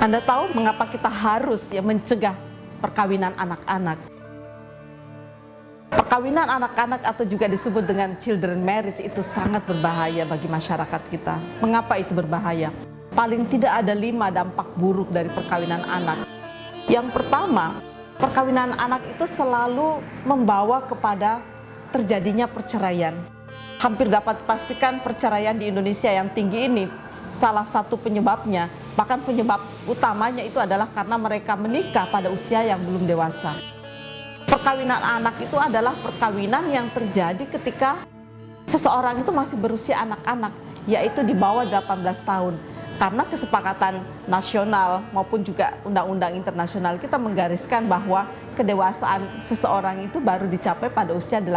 Anda tahu mengapa kita harus mencegah perkawinan anak-anak? Perkawinan anak-anak atau juga disebut dengan children marriage itu sangat berbahaya bagi masyarakat kita. Mengapa itu berbahaya? Paling tidak ada 5 dampak buruk dari perkawinan anak. Yang pertama, perkawinan anak itu selalu membawa kepada terjadinya perceraian. Hampir dapat dipastikan perceraian di Indonesia yang tinggi ini salah satu penyebabnya, bahkan penyebab utamanya itu adalah karena mereka menikah pada usia yang belum dewasa. Perkawinan anak itu adalah perkawinan yang terjadi ketika seseorang itu masih berusia anak-anak, yaitu di bawah 18 tahun. Karena kesepakatan nasional maupun juga undang-undang internasional kita menggariskan bahwa kedewasaan seseorang itu baru dicapai pada usia 18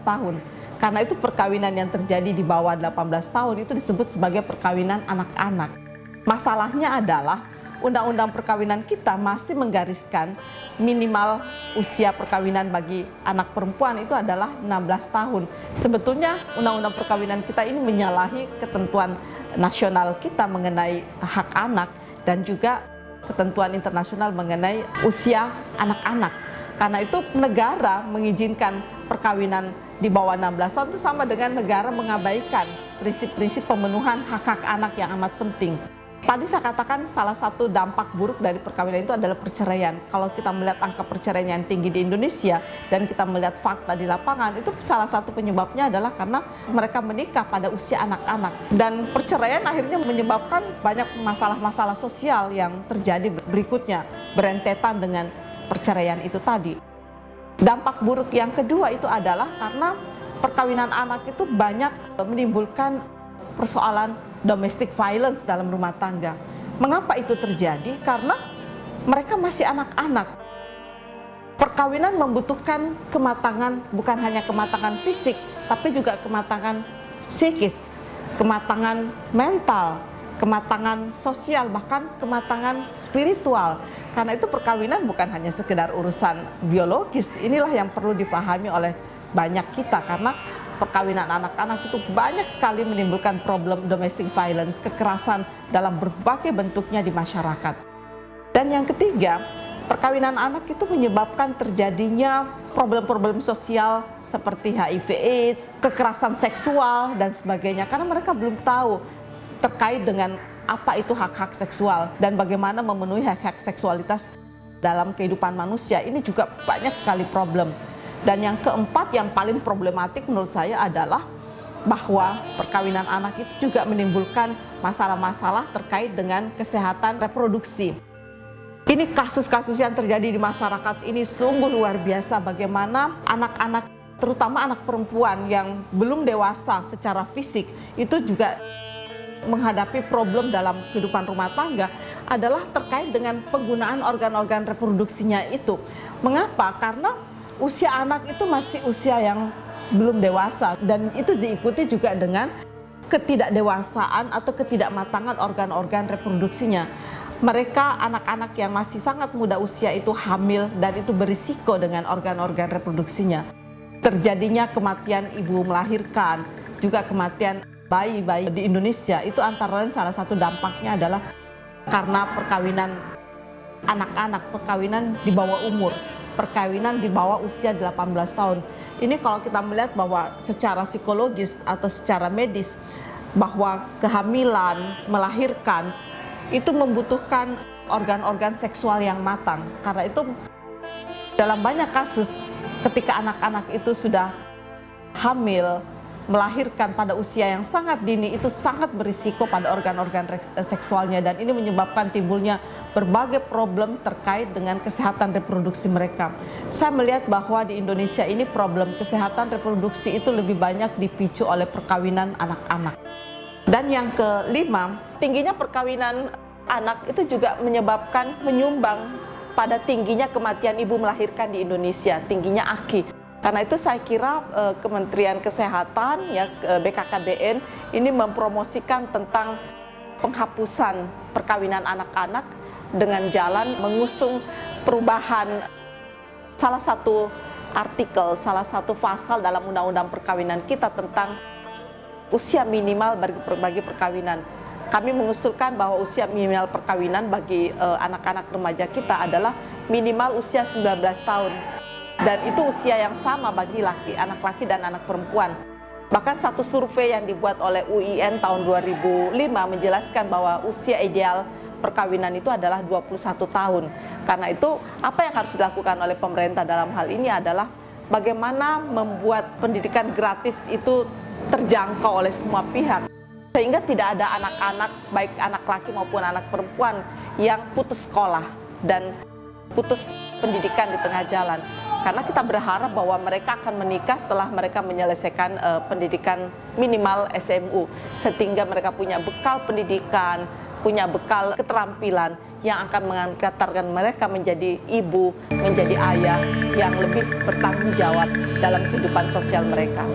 tahun. Karena itu perkawinan yang terjadi di bawah 18 tahun itu disebut sebagai perkawinan anak-anak. Masalahnya adalah undang-undang perkawinan kita masih menggariskan minimal usia perkawinan bagi anak perempuan itu adalah 16 tahun. Sebetulnya undang-undang perkawinan kita ini menyalahi ketentuan nasional kita mengenai hak anak dan juga ketentuan internasional mengenai usia anak-anak. Karena itu negara mengizinkan perkawinan di bawah 16 tahun itu sama dengan negara mengabaikan prinsip-prinsip pemenuhan hak-hak anak yang amat penting. Tadi saya katakan salah satu dampak buruk dari perkawinan itu adalah perceraian. Kalau kita melihat angka perceraian yang tinggi di Indonesia dan kita melihat fakta di lapangan, itu salah satu penyebabnya adalah karena mereka menikah pada usia anak-anak. Dan perceraian akhirnya menyebabkan banyak masalah-masalah sosial yang terjadi berikutnya, berentetan dengan perceraian itu tadi. Dampak buruk yang kedua itu adalah karena perkawinan anak itu banyak menimbulkan persoalan domestic violence dalam rumah tangga. Mengapa itu terjadi? Karena mereka masih anak-anak. Perkawinan membutuhkan kematangan, bukan hanya kematangan fisik, tapi juga kematangan psikis, kematangan mental, kematangan sosial, bahkan kematangan spiritual. Karena itu perkawinan bukan hanya sekedar urusan biologis. Inilah yang perlu dipahami oleh banyak kita, karena perkawinan anak-anak itu banyak sekali menimbulkan problem domestic violence, kekerasan dalam berbagai bentuknya di masyarakat. Dan yang ketiga, perkawinan anak itu menyebabkan terjadinya problem-problem sosial seperti HIV/AIDS, kekerasan seksual dan sebagainya, karena mereka belum tahu terkait dengan apa itu hak-hak seksual dan bagaimana memenuhi hak-hak seksualitas dalam kehidupan manusia. Ini juga banyak sekali problem. Dan yang keempat yang paling problematik menurut saya adalah bahwa perkawinan anak itu juga menimbulkan masalah-masalah terkait dengan kesehatan reproduksi. Ini kasus-kasus yang terjadi di masyarakat ini sungguh luar biasa, bagaimana anak-anak, terutama anak perempuan yang belum dewasa secara fisik itu juga menghadapi problem dalam kehidupan rumah tangga adalah terkait dengan penggunaan organ-organ reproduksinya itu. Mengapa? Karena usia anak itu masih usia yang belum dewasa dan itu diikuti juga dengan ketidakdewasaan atau ketidakmatangan organ-organ reproduksinya. Mereka anak-anak yang masih sangat muda usia itu hamil dan itu berisiko dengan organ-organ reproduksinya. Terjadinya kematian ibu melahirkan, juga kematian bayi-bayi di Indonesia itu antara lain salah satu dampaknya adalah karena perkawinan anak-anak, perkawinan di bawah umur, perkawinan di bawah usia 18 tahun. Ini kalau kita melihat bahwa secara psikologis atau secara medis bahwa kehamilan, melahirkan itu membutuhkan organ-organ seksual yang matang. Karena itu dalam banyak kasus ketika anak-anak itu sudah hamil, melahirkan pada usia yang sangat dini itu sangat berisiko pada organ-organ seksualnya dan ini menyebabkan timbulnya berbagai problem terkait dengan kesehatan reproduksi mereka. Saya melihat bahwa di Indonesia ini problem kesehatan reproduksi itu lebih banyak dipicu oleh perkawinan anak-anak. Dan yang kelima, tingginya perkawinan anak itu juga menyumbang pada tingginya kematian ibu melahirkan di Indonesia, tingginya AKI. Karena itu saya kira Kementerian Kesehatan, ya BKKBN ini mempromosikan tentang penghapusan perkawinan anak-anak dengan jalan mengusung perubahan salah satu artikel, salah satu pasal dalam undang-undang perkawinan kita tentang usia minimal bagi perkawinan. Kami mengusulkan bahwa usia minimal perkawinan bagi anak-anak remaja kita adalah minimal usia 19 tahun. Dan itu usia yang sama bagi anak laki dan anak perempuan. Bahkan satu survei yang dibuat oleh UIN tahun 2005 menjelaskan bahwa usia ideal perkawinan itu adalah 21 tahun. Karena itu, apa yang harus dilakukan oleh pemerintah dalam hal ini adalah bagaimana membuat pendidikan gratis itu terjangkau oleh semua pihak. Sehingga tidak ada anak-anak, baik anak laki maupun anak perempuan, yang putus sekolah dan putus pendidikan di tengah jalan. Karena kita berharap bahwa mereka akan menikah setelah mereka menyelesaikan pendidikan minimal SMU. Sehingga mereka punya bekal pendidikan, punya bekal keterampilan yang akan mengantarkan mereka menjadi ibu, menjadi ayah yang lebih bertanggung jawab dalam kehidupan sosial mereka.